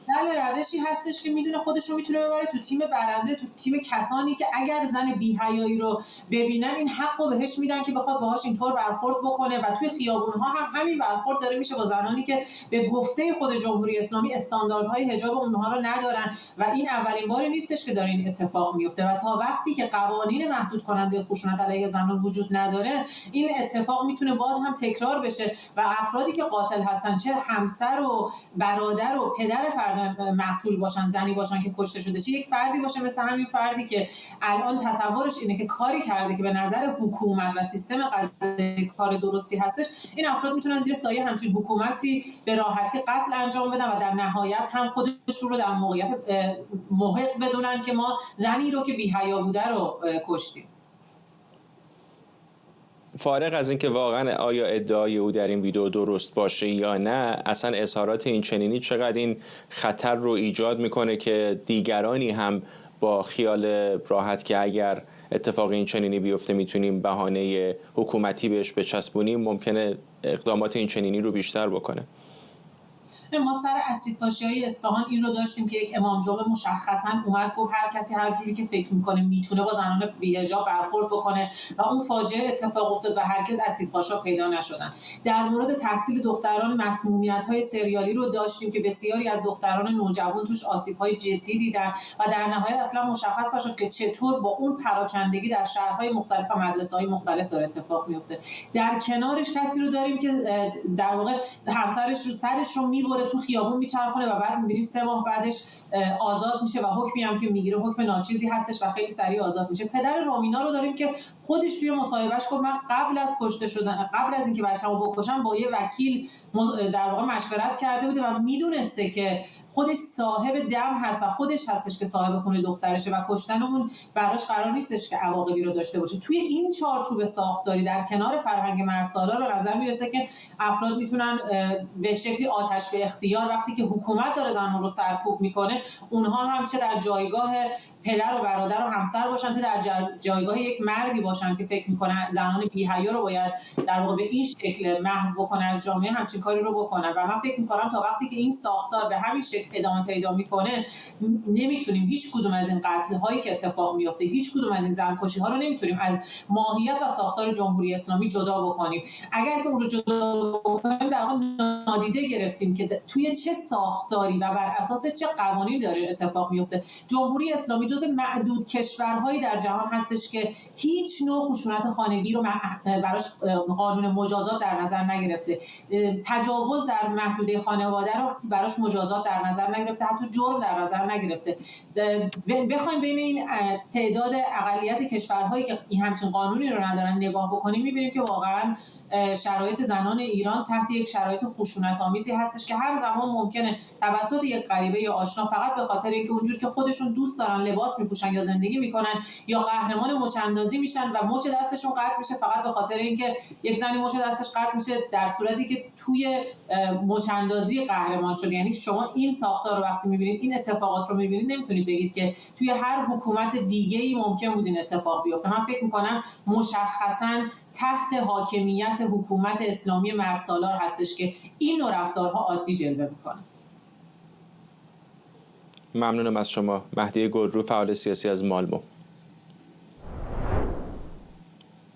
بله، روشی هستش که میدونه خودش رو میتونه ببره تو تیم برنده، تو تیم کسانی که اگر زن بی‌حیایی رو ببینن این حق رو بهش میدن که بخواد باهاش اینطور برخورد بکنه. و توی خیابون‌ها هم همین برخورد داره میشه با زنانی که به گفته خود جمهوری اسلامی استانداردهای حجاب اونها رو ندارن و این اولین باری نیستش که داره این اتفاق میفته و تا وقتی که قوانین محدود کننده خشونت علیه زنان وجود نداره این اتفاق میتونه باز هم تکرار بشه و افرادی که قاتل هستن، چه همسر و برادر و پدر فرد مقتول باشن، زنی باشن که کشته شده، چه یک فردی باشه مثل همین فردی که الان تصورش اینه که کاری کرده که به نظر حکومت و سیستم قضایی کار درستی هستش، این افراد میتونن زیر سایه همچین حکومتی به راحتی قتل انجام بدن و در نهایت هم خودشون رو در موقعیت محق بدونن که ما زنی رو که بی‌حیا بوده رو کشتیم. فارغ از اینکه واقعا آیا ادعای او در این ویدیو درست باشه یا نه، اصلا اظهارات این چنینی چقدر این خطر رو ایجاد میکنه که دیگرانی هم با خیال راحت که اگر اتفاق این چنینی بیفته میتونیم بهانه حکومتی بهش بچسبونیم، ممکنه اقدامات این چنینی رو بیشتر بکنه. ما سر اسیدپاشی‌های اصفهان این رو داشتیم که یک امام جمعه مشخصاً اومد گفت هر کسی هر جوری که فکر میکنه میتونه با زنان بی‌حجاب برخورد بکنه و اون فاجعه اتفاق افتاد و هرگز اسیدپاشا پیدا نشدن. در مورد تحصیل دختران مسمومیت‌های سریالی رو داشتیم که بسیاری از دختران نوجوان توش آسیب‌های جدی دیدن و در نهایت اصلا مشخص نشد که چطور با اون پراکندگی در شهرهای مختلف و مدرسه‌های مختلف داره اتفاق میفته. در کنارش کسی رو داریم که در واقع همسرش رو سرش رو میبره تو خیابون میچرخونه و بعد میبینیم 3 ماه بعدش آزاد میشه و حکمی هم که میگیره حکم ناچیزی هستش و خیلی سریع آزاد میشه. پدر رامینا رو داریم که خودش توی مصاحبهش گفت من قبل از کشته شدن، قبل از اینکه بچه‌مو بکشم با یه وکیل در واقع مشورت کرده بوده و میدونسته که خودش صاحب دم هست و خودش هستش که صاحب خونه دخترشه و کشتن اون براش قرار نیستش که عواقبی رو داشته باشه. توی این چارچوب ساختاری در کنار فرهنگ مردسالار به نظر میرسه که افراد میتونن به شکلی آتش به اختیار وقتی که حکومت داره زنان رو سرکوب میکنه، اونها هم چه در جایگاه پدر و برادر و همسر باشن، چه در جایگاه یک مردی باشن که فکر میکنن زنان بی‌حیا رو باید در واقع به این شکل محو بکنه از جامعه، همچین کاری رو بکنن. و من فکر میکنم تا وقتی که این ساختار به همین شکل ادامه پیدا میکنه نمیتونیم هیچ کدوم از این قتل هایی که اتفاق میفته، هیچ کدوم از این زنکشی ها رو نمیتونیم از ماهیت و ساختار جمهوری اسلامی جدا بکنیم. اگر که اون رو جدا بکنیم در واقع نادیده گرفتیم که توی چه ساختاری و بر اساس چه قوانینی داره اتفاق میفته. جمهوری اسلامی جزو معدود کشورهایی در جهان هستش که هیچ نوع خشونت خانگی رو براش قانون مجازات در نظر نگرفته. تجاوز در محدوده خانواده رو براش مجازات در نظر نگرفته، حتی جرم در نظر نگرفته. بخوایم بین این تعداد اقلیت کشورهایی که این همچین قانونی رو ندارن نگاه بکنیم، می‌بینیم که واقعا شرایط زنان ایران تحت یک شرایط خشونت‌آمیزی هستش که هر زمان ممکنه توسط یک غریبه یا آشنا فقط به خاطر اینکه اونجور که خودشون دوست دارن لباس میپوشن یا زندگی میکنن یا قهرمان مچ‌اندازی میشن و مچ دستشون قطع میشه فقط به خاطر اینکه یک زنی مچ دستش قطع میشه، در صورتی که توی مچ‌اندازی قهرمان شده. یعنی شما این ساختار رو وقتی میبینید، این اتفاقات رو میبینید، نمیتونید بگید که توی هر حکومت دیگه‌ای ممکن بود این اتفاق بیفته. من فکر میکنم مشخصاً تحت حاکمیت حکومت اسلامی مردسالار هستش که این نوع رفتارها عادی جلوه میکنه. ممنونم از شما. مهدی گلرو، فعال سیاسی از مالمو.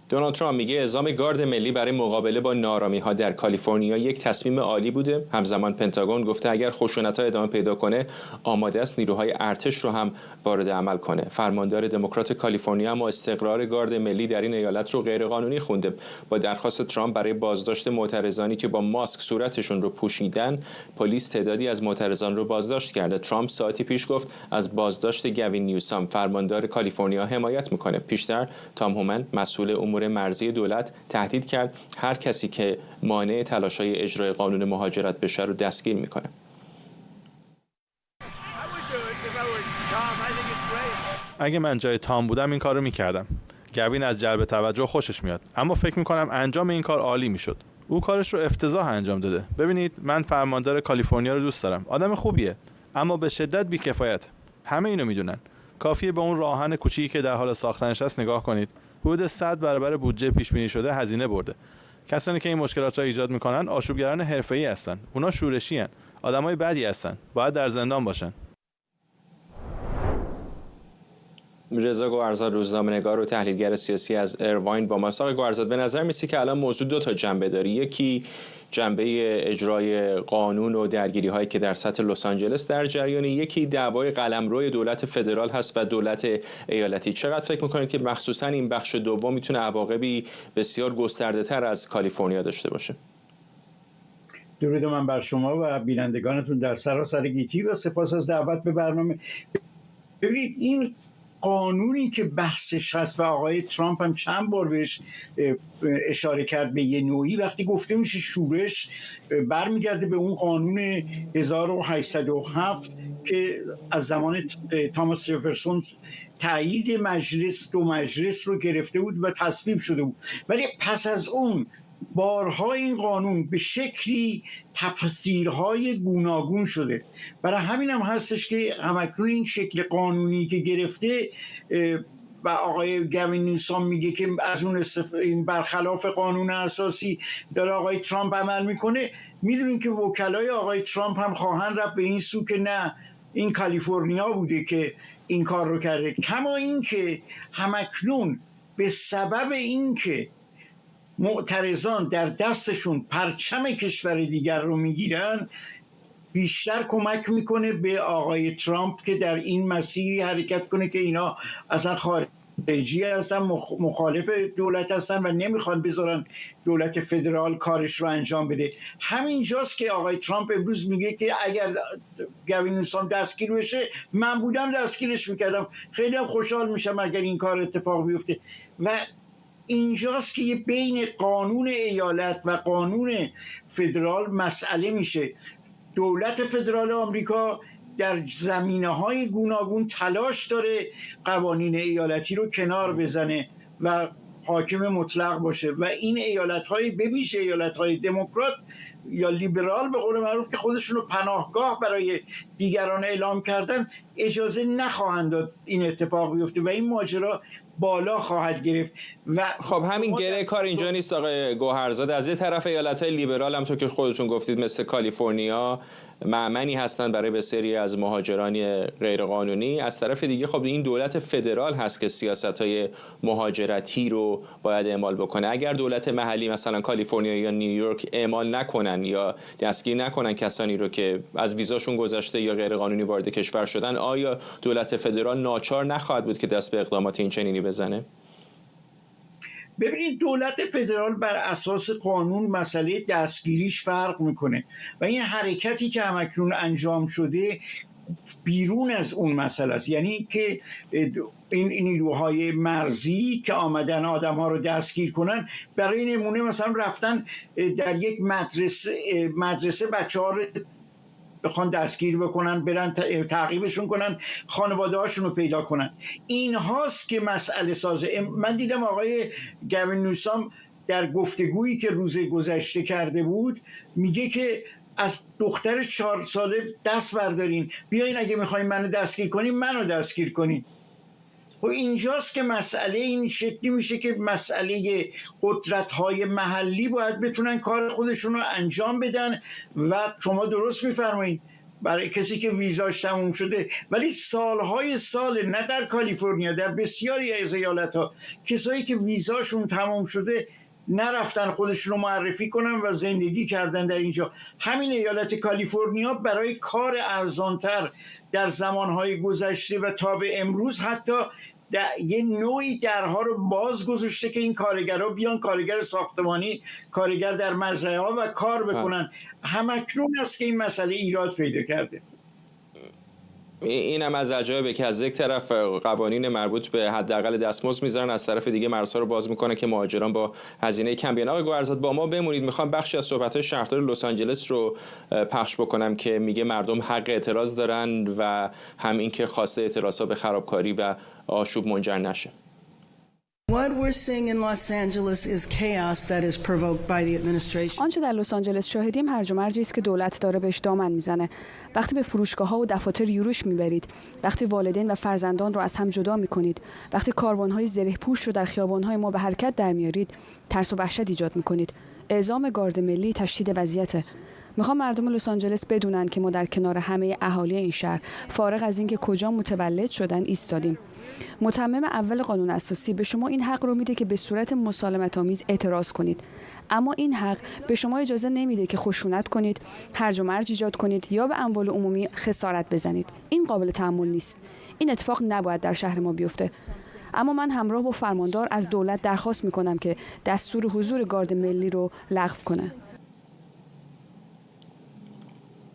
دونالد ترامپ میگه اعزام گارد ملی برای مقابله با نارامی‌ها در کالیفرنیا یک تصمیم عالی بوده. همزمان پنتاگون گفته اگر خشونت‌ها ادامه پیدا کنه آماده است نیروهای ارتش رو هم وارد عمل کنه. فرماندار دموکرات کالیفرنیا اما استقرار گارد ملی در این ایالت رو غیرقانونی خونده. با درخواست ترامپ برای بازداشت معترضانی که با ماسک صورتشون رو پوشیدن، پلیس تعدادی از معترضان رو بازداشت کرده. ترامپ ساعتی پیش گفت از بازداشت گوین نیوسام فرماندار کالیفرنیا حمایت میکنه. پیشتر تام هومن مسئول امور مرزی دولت تهدید کرد هر کسی که مانع تلاش‌های اجرای قانون مهاجرت بشه رو دستگیر میکنه. اگه من جای تام بودم این کارو میکردم. گوین از جلب توجه خوشش میاد، اما فکر میکنم انجام این کار عالی میشد. او کارش رو افتضاح انجام داده. ببینید، من فرماندار کالیفرنیا رو دوست دارم. آدم خوبیه، اما به شدت بی‌کفایت. همه اینو میدونن. کافیه به اون راهن کوچیکی که در حال ساختنش است نگاه کنید. حدود 100 برابر بودجه پیش بینی شده هزینه برده. کسانی که این مشکلات را ایجاد میکنن آشوبگران حرفه‌ای هستن. اونا شورشی ان. آدمای بدی هستن. باید در زندان باشن. رضا گوهرزاد، روزنامه‌نگار و تحلیلگر سیاسی از ایرواین با ماست. آقای گوهرزاد، به نظر میاد که الان موضوع دو تا جنبه داره. یکی جنبه اجرای قانون و درگیری‌هایی که در سطح لس آنجلس در جریانه، یکی دعوای قلمرو دولت فدرال هست و دولت ایالتی. چقدر فکر می‌کنید که مخصوصاً این بخش دوم میتونه عواقبی بسیار گسترده‌تر از کالیفرنیا داشته باشه؟ درود من بر شما و بینندگانتون در سراسر گیتی و سپاس از دعوت به برنامه. ببینید، این قانونی که بحثش هست و آقای ترامپ هم چند بار بهش اشاره کرد به یه نوعی، وقتی گفته میشه شورش، برمیگرده به اون قانون 1807 که از زمان تاماس جفرسون تایید مجلس، دو مجلس رو گرفته بود و تصویب شده بود. ولی پس از اون بارها این قانون به شکلی تفسیرهای گوناگون شده. برای همین هم هستش که همکنون این شکل قانونی که گرفته و آقای گوین نیوسام میگه که از اون این برخلاف قانون اساسی داره آقای ترامپ عمل میکنه. میدونین که وکلای آقای ترامپ هم خواهند رفت به این سو که نه، این کالیفرنیا بوده که این کار رو کرده. کما این که همکنون به سبب این که معترضان در دستشون پرچم کشور دیگر رو میگیرن، بیشتر کمک میکنه به آقای ترامپ که در این مسیری حرکت کنه که اینا اصلا خارجی هستن، مخالف دولت هستن و نمیخوان بذارن دولت فدرال کارش رو انجام بده. همین جاست که آقای ترامپ امروز میگه که اگر گوین نیوسام دستگیر بشه، من بودم دستگیرش میکردم. خیلی هم خوشحال میشم اگر این کار اتفاق بیفته. و اینجاست که بین قانون ایالت و قانون فدرال مسئله میشه. دولت فدرال آمریکا در زمینه‌های گوناگون تلاش داره قوانین ایالتی رو کنار بزنه و حاکم مطلق باشه و این ایالت‌های به ویژه ایالت‌های دموکرات یا لیبرال به قول معروف که خودشون رو پناهگاه برای دیگران اعلام کردن، اجازه نخواهند داد این اتفاق بیفته و این ماجرا بالا خواهد گرفت. و خب همین گره کار اینجا نیست آقای گوهرزاد. از یه طرف ایالت‌های لیبرال هم تو که خودتون گفتید مثل کالیفرنیا مأمنی هستن برای بسیاری از مهاجران غیرقانونی، از طرف دیگه خب این دولت فدرال هست که سیاست‌های مهاجرتی رو باید اعمال بکنه. اگر دولت محلی مثلا کالیفرنیا یا نیویورک اعمال نکنن یا دستگیر نکنن کسانی رو که از ویزاشون گذشته یا غیرقانونی وارد کشور شدن، آیا دولت فدرال ناچار نخواهد بود که دست به اقدامات این چنینی بزنه؟ ببینید دولت فدرال بر اساس قانون مسئله دستگیریش فرق میکنه و این حرکتی که همکنون انجام شده بیرون از اون مسئله است. یعنی که این نیروهای مرزی که آمدن آدم‌ها رو دستگیر کنن، برای نمونه مثلا رفتن در یک مدرسه بچه‌ها رو بخوان دستگیر بکنن، برن تعقیبشون کنن، خانواده هاشون رو پیدا کنن. این هاست که مسئله سازه. من دیدم آقای گوین نیوسام در گفتگویی که روز گذشته کرده بود میگه که از دختر 4 ساله دست بردارین، بیاین اگه میخواین منو دستگیر کنین منو دستگیر کنین. و اینجاست که مسئله این شکلی میشه که مسئله قدرت‌های محلی باید بتونن کار خودشون رو انجام بدن و شما درست میفرمایید برای کسی که ویزاش تموم شده، ولی سالهای سال نه در کالیفرنیا، در بسیاری از ایالت‌ها کسایی که ویزاشون تموم شده نرفتن خودشون رو معرفی کنن و زندگی کردن در اینجا. همین ایالت کالیفرنیا برای کار ارزانتر در زمانهای گذشته و تا به امروز حتی یه نوعی درها رو باز گذاشته که این کارگرها بیان، کارگر ساختمانی، کارگر در مزرعه ها و کار بکنن. همکنون است که این مسئله ایراد پیدا کرده. این هم از عجایبه که از یک طرف قوانین مربوط به حداقل دستمزد میذارن، از طرف دیگه مرزها رو باز میکنه که مهاجران با هزینه کم بیان. آقای گوهرزاد با ما بمونید، میخوام بخشی از صحبت‌های شهردار لس آنجلس رو پخش بکنم که میگه مردم حق اعتراض دارن و هم این که خواسته اعتراضها به خرابکاری و آشوب منجر نشه. آنچه در لس آنجلس شاهدیم هرج و مرجی است که دولت داره بهش دامن میزنه. وقتی به فروشگاه‌ها و دفاتر یورش میبرید، وقتی والدین و فرزندان رو از هم جدا میکنید، وقتی کاروان‌های زره‌پوش رو در خیابان‌های ما به حرکت در میارید، ترس و وحشت ایجاد میکنید. اعزام گارد ملی تشدید وضعیته. میخوام مردم لس آنجلس بدونن که ما در کنار همه اهالی این شهر، فارغ از اینکه کجا متولد شدن، ایستادیم. متمم اول قانون اساسی به شما این حق رو میده که به صورت مسالمت‌آمیز اعتراض کنید، اما این حق به شما اجازه نمیده که خشونت کنید، هرج و مرج ایجاد کنید یا به اموال عمومی خسارت بزنید. این قابل تحمل نیست. این اتفاق نباید در شهر ما بیفته. اما من همراه با فرماندار از دولت درخواست میکنم که دستور حضور گارد ملی رو لغو کنه.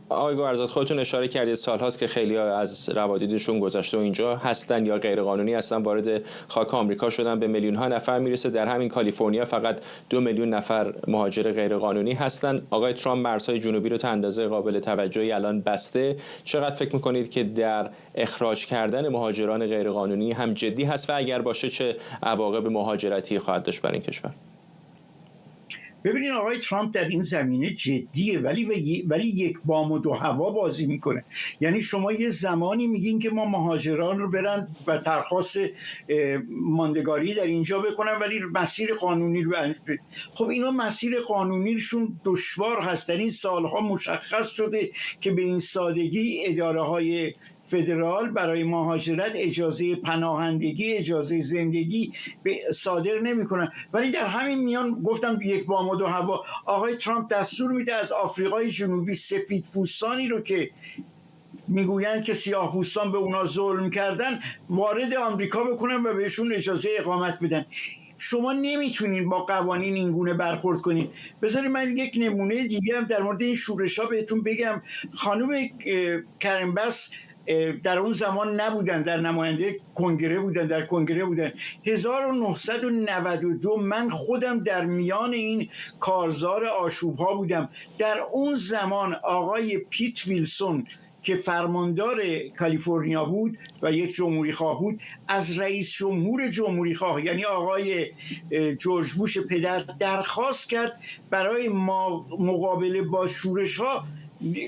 آقای گوهرزاد، خودتون اشاره کردید سال‌هاست که خیلی‌ها از روادیدشون گذشته و اینجا هستن یا غیرقانونی هستن، وارد خاک آمریکا شدن، به میلیون‌ها نفر میرسه. در همین کالیفرنیا فقط 2 میلیون نفر مهاجر غیرقانونی هستن. آقای ترامپ مرزهای جنوبی رو تا اندازه قابل توجهی الان بسته. چقدر فکر می‌کنید که در اخراج کردن مهاجران غیرقانونی هم جدی هست و اگر باشه چه عواقب مهاجرتی خواهد داشت برای این کشور؟ ببینید آقای ترامپ در این زمینه جدیه، ولی یک بام و دو هوا بازی میکنه. یعنی شما یه زمانی میگین که ما مهاجران رو برن و درخواست ماندگاری در اینجا بکنن ولی مسیر قانونی رو خب اینا مسیر قانونیشون دشوار هست. در این سالها مشخص شده که به این سادگی اداره های فدرال برای مهاجرت اجازه پناهندگی، اجازه زندگی صادر نمی‌کنن. ولی در همین میان گفتم یک بام و دو هوا، آقای ترامپ دستور میده از آفریقای جنوبی سفیدپوستانی رو که میگویند که سیاه‌پوستان به اونا ظلم کردن وارد آمریکا بکنن و بهشون اجازه اقامت بدن. شما نمیتونین با قوانین این گونه برخورد کنین. بذارید من یک نمونه دیگه هم در مورد این شورش‌ها بهتون بگم. خانم کرن باس در اون زمان نبودن، در نماینده کنگره بودن، در کنگره بودن. 1992 من خودم در میان این کارزار آشوب‌ها بودم. در اون زمان آقای پیت ویلسون که فرماندار کالیفرنیا بود و یک جمهوری خواه بود، از رئیس جمهور جمهوری خواه یعنی آقای جورج بوش پدر درخواست کرد برای مقابله با شورش‌ها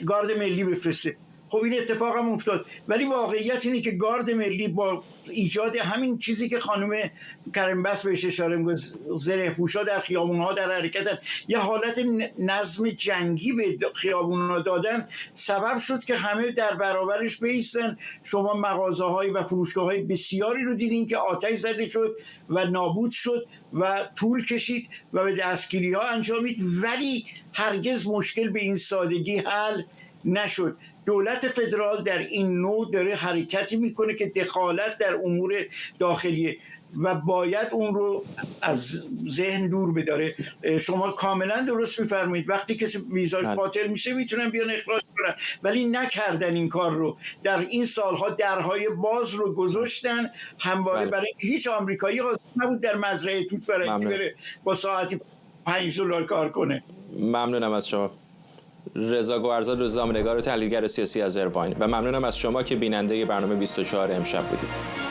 گارد ملی بفرسته. خب این اتفاق هم افتاد، ولی واقعیت اینه که گارد ملی با ایجاد همین چیزی که خانم کرن باس بهش اشاره می‌کنه، زره‌پوشا در خیابون‌ها در حرکتن، یه حالت نظم جنگی به خیابون‌ها دادن، سبب شد که همه در برابرش بایستن. شما مغازه‌های و فروشگاه‌های بسیاری رو دیدین که آتش زده شد و نابود شد و طول کشید و به دستگیری‌ها انجامید، ولی هرگز مشکل به این سادگی حل نشد. دولت فدرال در این نوع داره حرکتی میکنه که دخالت در امور داخلیه. و باید اون رو از ذهن دور بداره. شما کاملا درست میفرمایید، وقتی کسی ویزاش باطل میشه میتونن بیان اخراج کنن، ولی نکردن این کار رو. در این سالها درهای باز رو گذاشتن همواره برای هیچ آمریکایی حاضر نبود در مزرعه توت فرنگی بره با ساعتی $5 کار کنه. ممنونم از شما. رضا گوهرزاد، روزنامه‌نگار و تحلیلگر سیاسی از ایروین، و ممنونم از شما که بیننده برنامه 24 امشب بودید.